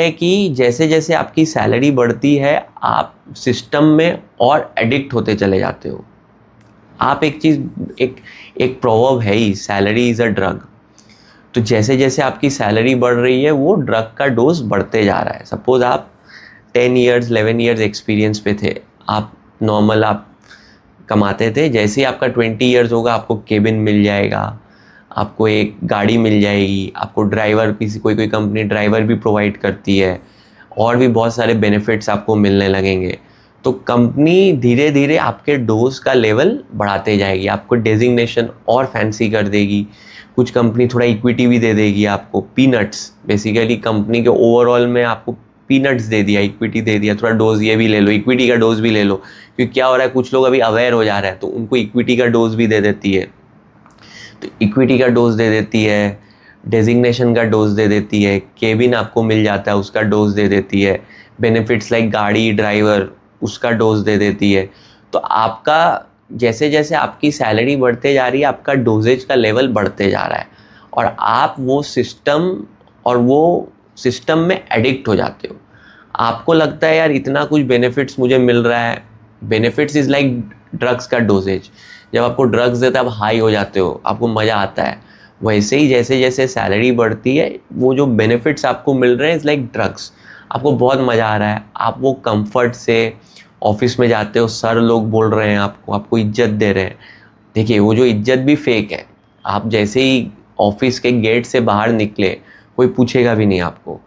है कि जैसे जैसे आपकी सैलरी बढ़ती है आप सिस्टम में और एडिक्ट होते चले जाते हो। आप एक चीज़, एक एक प्रोवर्ब है ही, सैलरी इज़ अ ड्रग। तो जैसे जैसे आपकी सैलरी बढ़ रही है वो ड्रग का डोज बढ़ते जा रहा है। सपोज आप 10 ईयर्स 11 ईयर्स एक्सपीरियंस पे थे, आप नॉर्मल आप कमाते थे, जैसे ही आपका 20 ईयर्स होगा आपको केबिन मिल जाएगा, आपको एक गाड़ी मिल जाएगी, आपको ड्राइवर, किसी कोई कोई कंपनी ड्राइवर भी प्रोवाइड करती है, और भी बहुत सारे बेनिफिट्स आपको मिलने लगेंगे। तो कंपनी धीरे धीरे आपके डोज का लेवल बढ़ाते जाएगी, आपको डेजिग्नेशन और फैंसी कर देगी। कुछ कंपनी थोड़ा इक्विटी भी दे देगी आपको, पीनट्स, बेसिकली कंपनी के ओवरऑल में आपको पीनट्स दे दिया, इक्विटी दे दिया, थोड़ा डोज ये भी ले लो, इक्विटी का डोज भी ले लो। क्योंकि क्या हो रहा है, कुछ लोग अभी अवेयर हो जा रहे हैं तो उनको इक्विटी का डोज भी दे देती है। तो इक्विटी का डोज दे देती है, डेजिग्नेशन का डोज दे देती है, केबिन आपको मिल जाता है उसका डोज दे देती है, बेनिफिट्स लाइक गाड़ी, ड्राइवर, उसका डोज दे देती है। तो आपका जैसे जैसे आपकी सैलरी बढ़ते जा रही है आपका डोजेज का लेवल बढ़ते जा रहा है, और आप वो सिस्टम में एडिक्ट हो जाते हो। आपको लगता है यार इतना कुछ बेनिफिट्स मुझे मिल रहा है। बेनिफिट्स इज़ लाइक ड्रग्स का डोजेज। जब आपको ड्रग्स देते हैं आप हाई हो जाते हो, आपको मज़ा आता है। वैसे ही जैसे जैसे सैलरी बढ़ती है वो जो बेनिफिट्स आपको मिल रहे हैं इज़ लाइक ड्रग्स। आपको बहुत मज़ा आ रहा है, आप वो कंफर्ट से ऑफिस में जाते हो, सर लोग बोल रहे हैं आपको इज्जत दे रहे हैं। देखिए वो जो इज्जत भी फेक है। आप जैसे ही ऑफिस के गेट से बाहर निकले कोई पूछेगा भी नहीं आपको।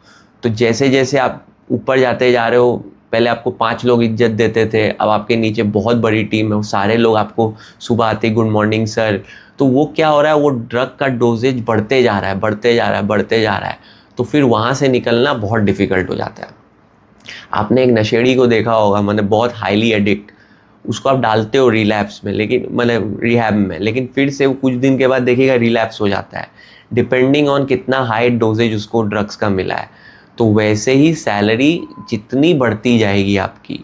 तो जैसे जैसे आप ऊपर जाते जा रहे हो, पहले आपको 5 लोग इज्जत देते थे, अब आपके नीचे बहुत बड़ी टीम है, वो सारे लोग आपको सुबह आते गुड मॉर्निंग सर। तो वो क्या हो रहा है, वो ड्रग का डोजेज बढ़ते जा रहा है, बढ़ते जा रहा है, बढ़ते जा रहा है। तो फिर वहाँ से निकलना बहुत डिफ़िकल्ट हो जाता है। आपने एक नशेड़ी को देखा होगा, मतलब बहुत हाईली एडिक्ट, उसको आप डालते हो रिलैप्स में, लेकिन मतलब रिहैब में, लेकिन फिर से वो कुछ दिन के बाद देखिएगा रिलैप्स हो जाता है, डिपेंडिंग ऑन कितना हाई डोजेज उसको ड्रग्स का मिला है। तो वैसे ही सैलरी जितनी बढ़ती जाएगी आपकी,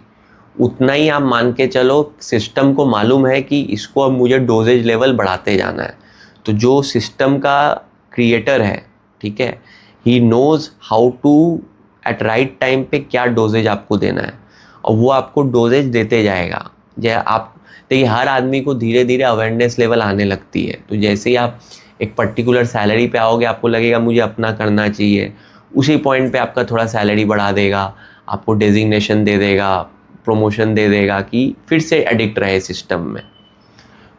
उतना ही आप मान के चलो सिस्टम को मालूम है कि इसको अब मुझे डोजेज लेवल बढ़ाते जाना है। तो जो सिस्टम का क्रिएटर है, ठीक है, he knows how to eat right time पे क्या डोजेज आपको देना है, और वो आपको डोजेज देते जाएगा। जैसे आप देखिए हर आदमी को धीरे धीरे अवेयरनेस लेवल आने लगती है। तो जैसे ही आप एक पर्टिकुलर सैलरी पे आओगे आपको लगेगा मुझे अपना करना चाहिए, उसी पॉइंट पे आपका थोड़ा सैलरी बढ़ा देगा, आपको डेजिग्नेशन दे देगा, प्रमोशन दे देगा कि फिर से एडिक्ट रहे सिस्टम में।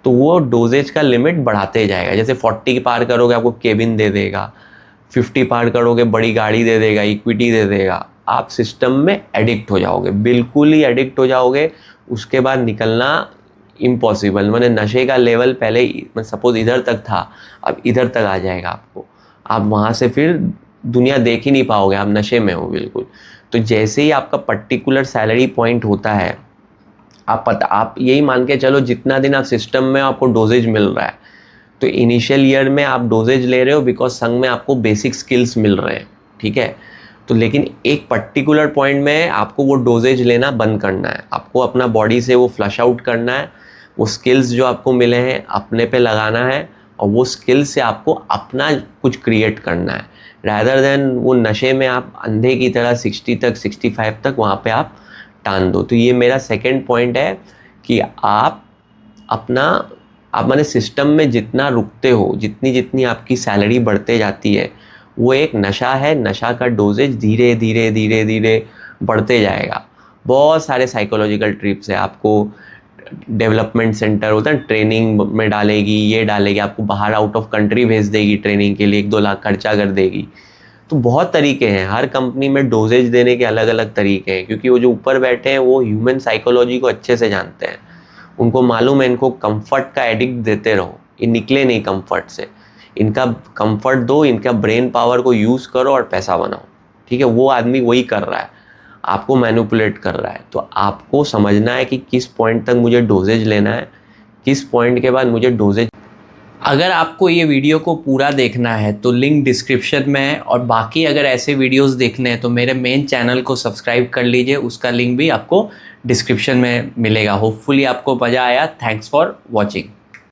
तो वो डोजेज का लिमिट बढ़ाते जाएगा। जैसे 40 पार करोगे आपको केबिन दे देगा, 50 पार करोगे बड़ी गाड़ी दे देगा, इक्विटी दे देगा। आप सिस्टम में एडिक्ट हो जाओगे, बिल्कुल ही एडिक्ट हो जाओगे। उसके बाद निकलना इम्पॉसिबल। मैंने नशे का लेवल पहले सपोज इधर तक था, अब इधर तक आ जाएगा आपको। आप वहाँ से फिर दुनिया देख ही नहीं पाओगे, आप नशे में हो बिल्कुल। तो जैसे ही आपका पर्टिकुलर सैलरी पॉइंट होता है, आप यही मान के चलो जितना दिन आप सिस्टम में आपको डोजेज मिल रहा है, तो इनिशियल ईयर में आप डोजेज ले रहे हो बिकॉज संग में आपको बेसिक स्किल्स मिल रहे हैं, ठीक है। तो लेकिन एक पर्टिकुलर पॉइंट में आपको वो डोजेज लेना बंद करना है, आपको अपना बॉडी से वो फ्लश आउट करना है, वो स्किल्स जो आपको मिले हैं अपने पे लगाना है, और वो स्किल्स से आपको अपना कुछ क्रिएट करना है, रैदर देन वो नशे में आप अंधे की तरह 60 तक 65 तक वहाँ पे आप टान दो। तो ये मेरा सेकंड पॉइंट है कि आप मैंने सिस्टम में जितना रुकते हो, जितनी जितनी आपकी सैलरी बढ़ते जाती है, वो एक नशा है। नशा का डोजेज धीरे धीरे धीरे धीरे बढ़ते जाएगा। बहुत सारे साइकोलॉजिकल ट्रिप्स है, आपको डेवलपमेंट सेंटर होता है ट्रेनिंग में डालेगी, ये डालेगी, आपको बाहर आउट ऑफ कंट्री भेज देगी ट्रेनिंग के लिए, 1-2 लाख खर्चा कर देगी। तो बहुत तरीके हैं, हर कंपनी में डोजेज देने के अलग अलग तरीके हैं, क्योंकि वो जो ऊपर बैठे हैं वो ह्यूमन साइकोलॉजी को अच्छे से जानते हैं। उनको मालूम है इनको कंफर्ट का एडिक्ट देते रहो, ये निकले नहीं कंफर्ट से। इनका कंफर्ट दो, इनका ब्रेन पावर को यूज़ करो और पैसा बनाओ, ठीक है। वो आदमी वही कर रहा है, आपको मैनिपुलेट कर रहा है। तो आपको समझना है कि किस पॉइंट तक मुझे डोजेज लेना है, किस पॉइंट के बाद मुझे डोजेज। अगर आपको ये वीडियो को पूरा देखना है तो लिंक डिस्क्रिप्शन में है, और बाकी अगर ऐसे वीडियोस देखने हैं तो मेरे मेन चैनल को सब्सक्राइब कर लीजिए, उसका लिंक भी आपको डिस्क्रिप्शन में मिलेगा। होपफुली आपको मज़ा आया। Thanks for watching.